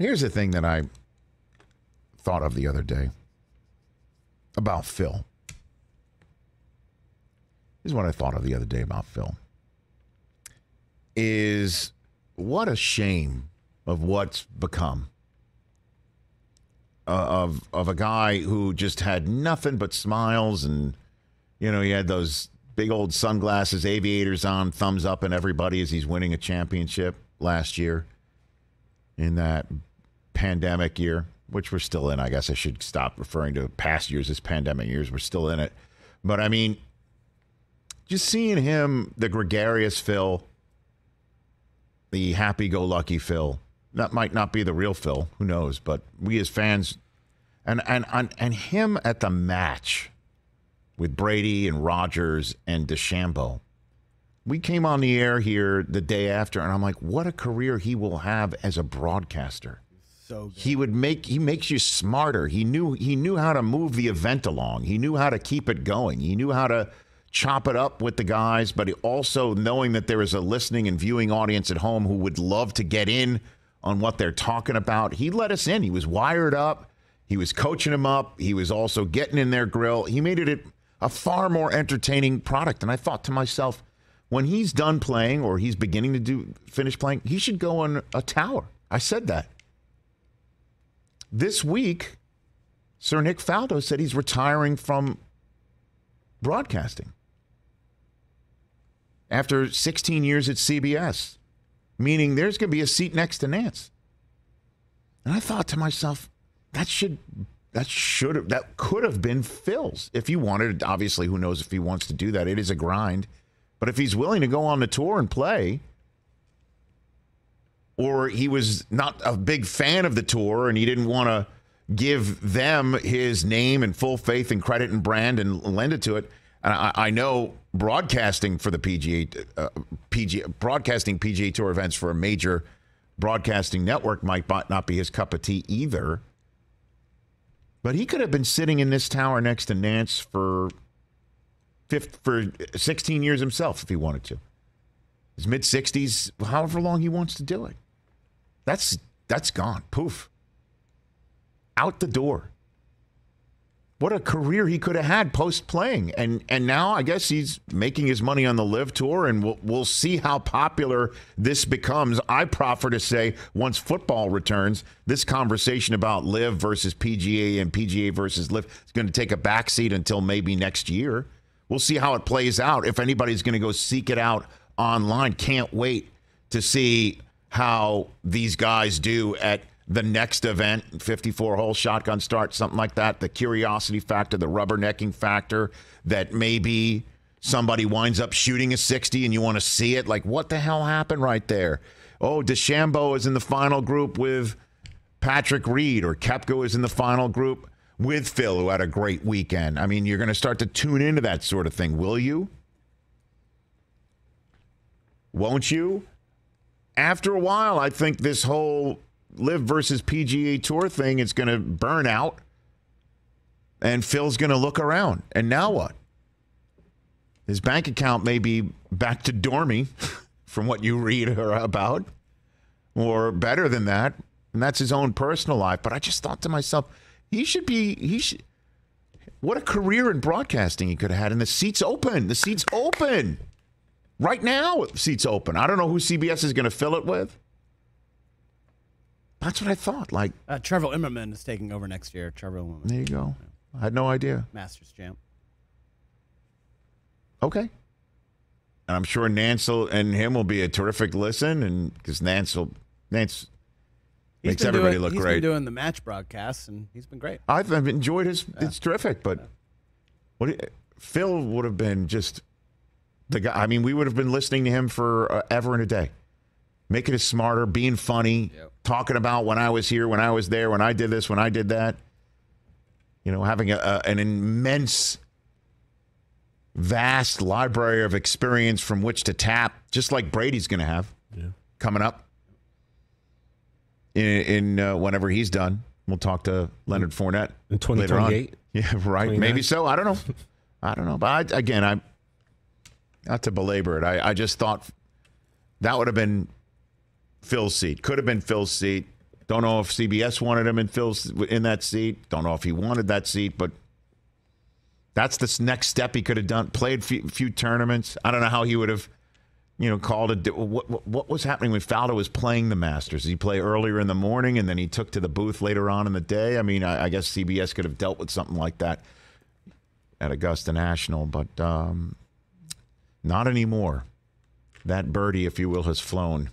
Here's the thing that I thought of the other day about Phil. Here's what I thought of the other day about Phil. Is what a shame of what's become of a guy who just had nothing but smiles, and he had those big old sunglasses, aviators on, thumbs up and everybody as he's winning a championship last year in that pandemic year, which we're still in. I guess I should stop referring to past years as pandemic years. We're still in it. But I mean, just seeing him, the gregarious Phil, the happy-go-lucky Phil. That might not be the real Phil. Who knows? But we as fans, and him at the match with Brady and Rodgers and DeChambeau. We came on the air here the day after, and I'm like, what a career he will have as a broadcaster. So good. He makes you smarter. He knew how to move the event along. He knew how to keep it going. He knew how to chop it up with the guys, but also knowing that there is a listening and viewing audience at home who would love to get in on what they're talking about. He let us in. He was wired up. He was coaching them up. He was also getting in their grill. He made it a far more entertaining product. And I thought to myself, when he's done playing or he's beginning to finish playing, he should go on a tower. I said that. This week, Sir Nick Faldo said he's retiring from broadcasting after 16 years at CBS, meaning there's going to be a seat next to Nance. And I thought to myself, that could have been Phil's if he wanted. Obviously, who knows if he wants to do that? It is a grind. But if he's willing to go on the tour and play, or he was not a big fan of the tour and he didn't want to give them his name and full faith and credit and brand and lend it to it. And I know broadcasting for the broadcasting PGA Tour events for a major broadcasting network might not be his cup of tea either. But he could have been sitting in this tower next to Nance for 16 years himself if he wanted to. His mid-60s, however long he wants to do it. That's gone. Poof. Out the door. What a career he could have had post-playing. And now I guess he's making his money on the LIV Tour, and we'll see how popular this becomes. I proffer to say once football returns, this conversation about LIV versus PGA and PGA versus LIV is going to take a backseat until maybe next year. We'll see how it plays out. If anybody's going to go seek it out online, can't wait to see how these guys do at the next event, 54-hole shotgun start, something like that. The curiosity factor, the rubbernecking factor, that maybe somebody winds up shooting a 60 and you want to see it. Like, what the hell happened right there? Oh, DeChambeau is in the final group with Patrick Reed, or Koepka is in the final group with Phil, who had a great weekend. I mean, you're going to start to tune into that sort of thing, will you? Won't you? After a while, I think this whole LIV versus PGA Tour thing is going to burn out, and Phil's going to look around. And now what? His bank account may be back to dormy from what you read about, or better than that, and that's his own personal life. But I just thought to myself, what a career in broadcasting he could have had. And the seat's open. The seat's open. Right now, the seat's open. I don't know who CBS is going to fill it with. That's what I thought. Like Trevor Immerman is taking over next year. Trevor Immerman. There you go. I had no idea. Masters champ. Okay. And I'm sure Nance and him will be a terrific listen, and because Nance makes everybody look great. He's been doing the match broadcasts, and he's been great. I've enjoyed his. Yeah. It's terrific. But Phil would have been just the guy. I mean, we would have been listening to him for ever and a day. Making us smarter, being funny, talking about when I was here, when I was there, when I did this, when I did that. Having an immense, vast library of experience from which to tap, just like Brady's going to have coming up in whenever he's done. We'll talk to Leonard Fournette in 2028. Yeah, right. 29. Maybe so. I don't know. But I not to belabor it, I just thought that would have been Phil's seat. Could have been Phil's seat. Don't know if CBS wanted him and Phil's in that seat. Don't know if he wanted that seat, but that's the next step he could have done. Played a few tournaments. I don't know how he would have, called it. What was happening when Faldo was playing the Masters? Did he play earlier in the morning and then he took to the booth later on in the day? I mean, I guess CBS could have dealt with something like that at Augusta National, but not anymore. That birdie, if you will, has flown.